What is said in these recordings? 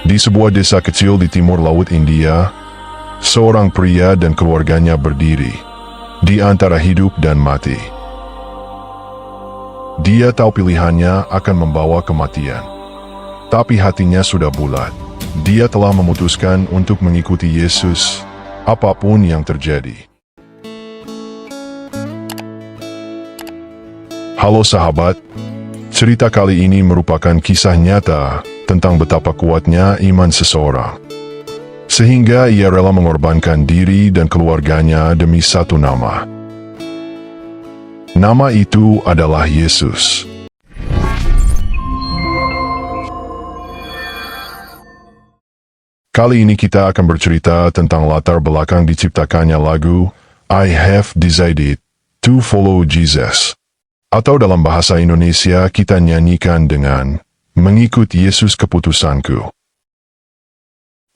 Di sebuah desa kecil di timur laut India, seorang pria dan keluarganya berdiri di antara hidup dan mati. Dia tahu pilihannya akan membawa kematian, tapi hatinya sudah bulat. Dia telah memutuskan untuk mengikuti Yesus, apapun yang terjadi. Halo sahabat, cerita kali ini merupakan kisah nyata tentang betapa kuatnya iman seseorang, sehingga ia rela mengorbankan diri dan keluarganya demi satu nama. Nama itu adalah Yesus. Kali ini kita akan bercerita tentang latar belakang diciptakannya lagu I Have Decided to Follow Jesus. Atau dalam bahasa Indonesia kita nyanyikan dengan Mengikut Yesus Keputusanku.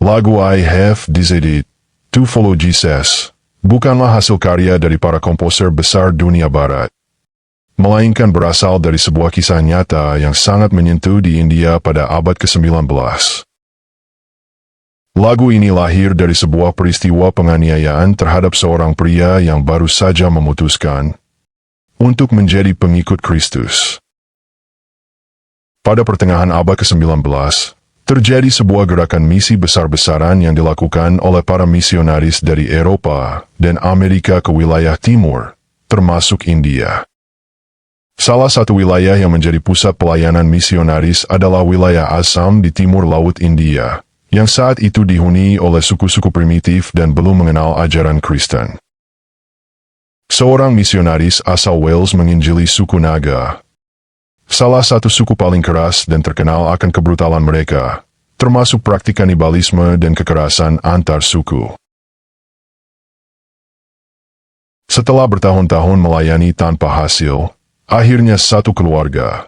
Lagu I Have Decided to Follow Jesus bukanlah hasil karya dari para komposer besar dunia barat, melainkan berasal dari sebuah kisah nyata yang sangat menyentuh di India pada abad ke-19. Lagu ini lahir dari sebuah peristiwa penganiayaan terhadap seorang pria yang baru saja memutuskan untuk menjadi pengikut Kristus. Pada pertengahan abad ke-19, terjadi sebuah gerakan misi besar-besaran yang dilakukan oleh para misionaris dari Eropa dan Amerika ke wilayah timur, termasuk India. Salah satu wilayah yang menjadi pusat pelayanan misionaris adalah wilayah Assam di timur laut India, yang saat itu dihuni oleh suku-suku primitif dan belum mengenal ajaran Kristen. Seorang misionaris asal Wales menginjili suku Naga, salah satu suku paling keras dan terkenal akan kebrutalan mereka, termasuk praktik kanibalisme dan kekerasan antar suku. Setelah bertahun-tahun melayani tanpa hasil, akhirnya satu keluarga,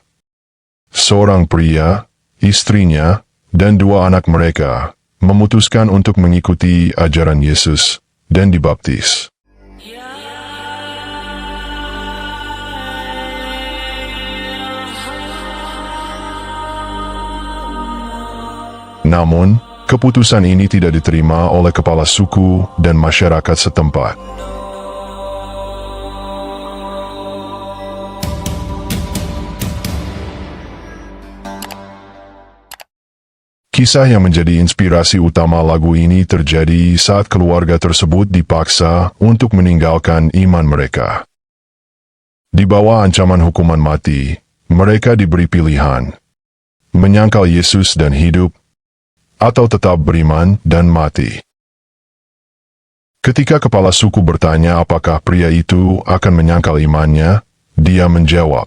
seorang pria, istrinya, dan dua anak mereka, memutuskan untuk mengikuti ajaran Yesus dan dibaptis. Namun, keputusan ini tidak diterima oleh kepala suku dan masyarakat setempat. Kisah yang menjadi inspirasi utama lagu ini terjadi saat keluarga tersebut dipaksa untuk meninggalkan iman mereka. Di bawah ancaman hukuman mati, mereka diberi pilihan: menyangkal Yesus dan hidup, atau tetap beriman dan mati. Ketika kepala suku bertanya apakah pria itu akan menyangkal imannya, dia menjawab,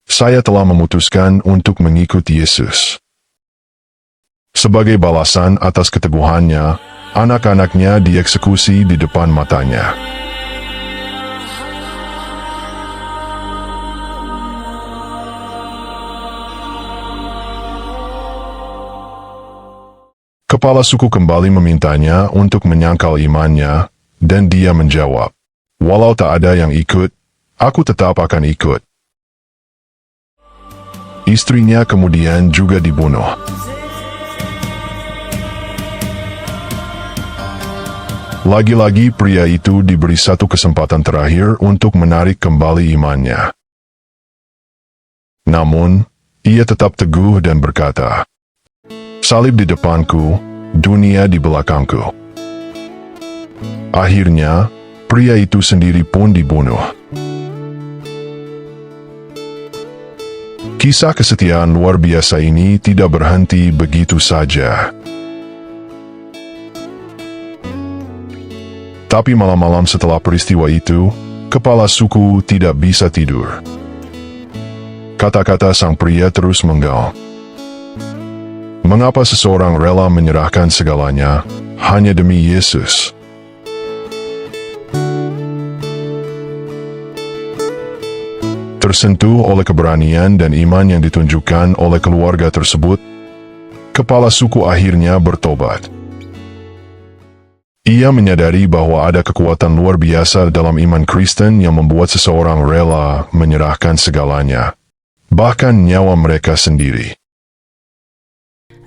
"Saya telah memutuskan untuk mengikuti Yesus." Sebagai balasan atas keteguhannya, anak-anaknya dieksekusi di depan matanya. Kepala suku kembali memintanya untuk menyangkal imannya, dan dia menjawab, "Walau tak ada yang ikut, aku tetap akan ikut." Istrinya kemudian juga dibunuh. Lagi-lagi pria itu diberi satu kesempatan terakhir untuk menarik kembali imannya. Namun, ia tetap teguh dan berkata, "Salib di depanku, dunia di belakangku." Akhirnya, pria itu sendiri pun dibunuh. Kisah kesetiaan luar biasa ini tidak berhenti begitu saja. Tapi malam-malam setelah peristiwa itu, kepala suku tidak bisa tidur. Kata-kata sang pria terus menggal. Mengapa seseorang rela menyerahkan segalanya hanya demi Yesus? Tersentuh oleh keberanian dan iman yang ditunjukkan oleh keluarga tersebut, kepala suku akhirnya bertobat. Ia menyadari bahwa ada kekuatan luar biasa dalam iman Kristen yang membuat seseorang rela menyerahkan segalanya, bahkan nyawa mereka sendiri.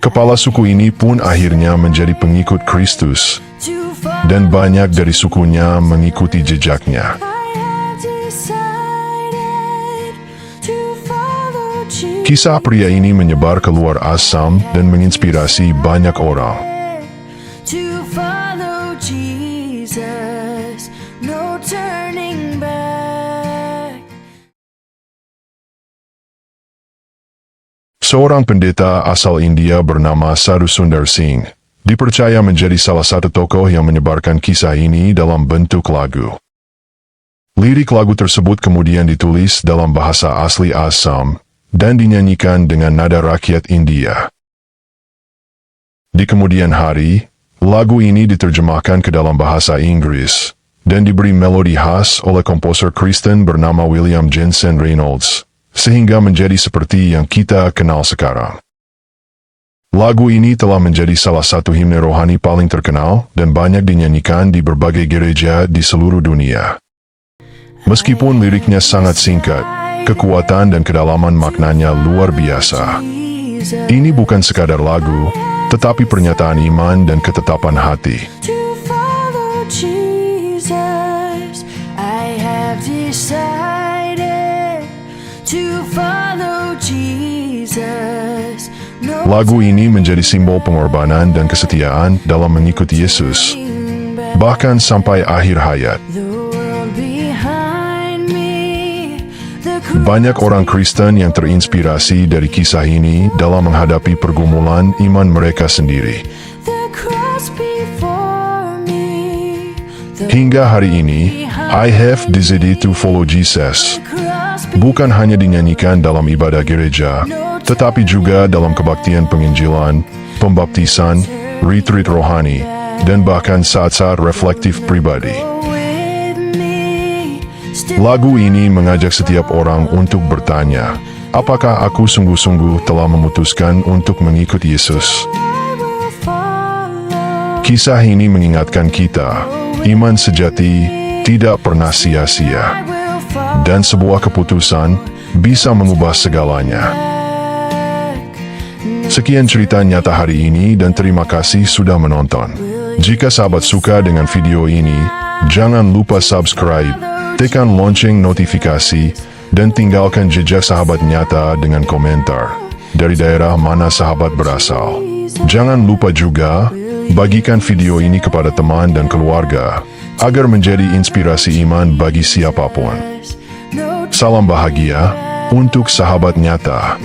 Kepala suku ini pun akhirnya menjadi pengikut Kristus, dan banyak dari sukunya mengikuti jejaknya. Kisah pria ini menyebar keluar Assam dan menginspirasi banyak orang. Seorang pendeta asal India bernama Sadhu Sundar Singh dipercaya menjadi salah satu tokoh yang menyebarkan kisah ini dalam bentuk lagu. Lirik lagu tersebut kemudian ditulis dalam bahasa asli Assam dan dinyanyikan dengan nada rakyat India. Di kemudian hari, lagu ini diterjemahkan ke dalam bahasa Inggris dan diberi melodi khas oleh komposer Kristen bernama William Jensen Reynolds, sehingga menjadi seperti yang kita kenal sekarang. Lagu ini telah menjadi salah satu himne rohani paling terkenal dan banyak dinyanyikan di berbagai gereja di seluruh dunia. Meskipun liriknya sangat singkat, kekuatan dan kedalaman maknanya luar biasa. Ini bukan sekadar lagu, tetapi pernyataan iman dan ketetapan hati. Lagu ini menjadi simbol pengorbanan dan kesetiaan dalam mengikuti Yesus, bahkan sampai akhir hayat. Banyak orang Kristen yang terinspirasi dari kisah ini dalam menghadapi pergumulan iman mereka sendiri. Hingga hari ini, I have decided to follow Jesus bukan hanya dinyanyikan dalam ibadah gereja, tetapi juga dalam kebaktian penginjilan, pembaptisan, retreat rohani, dan bahkan saat-saat reflektif pribadi. Lagu ini mengajak setiap orang untuk bertanya, apakah aku sungguh-sungguh telah memutuskan untuk mengikuti Yesus? Kisah ini mengingatkan kita, iman sejati tidak pernah sia-sia, dan sebuah keputusan bisa mengubah segalanya. Sekian cerita nyata hari ini dan terima kasih sudah menonton. Jika sahabat suka dengan video ini, jangan lupa subscribe, tekan lonceng notifikasi, dan tinggalkan jejak sahabat nyata dengan komentar dari daerah mana sahabat berasal. Jangan lupa juga, bagikan video ini kepada teman dan keluarga, agar menjadi inspirasi iman bagi siapapun. Salam bahagia untuk sahabat nyata.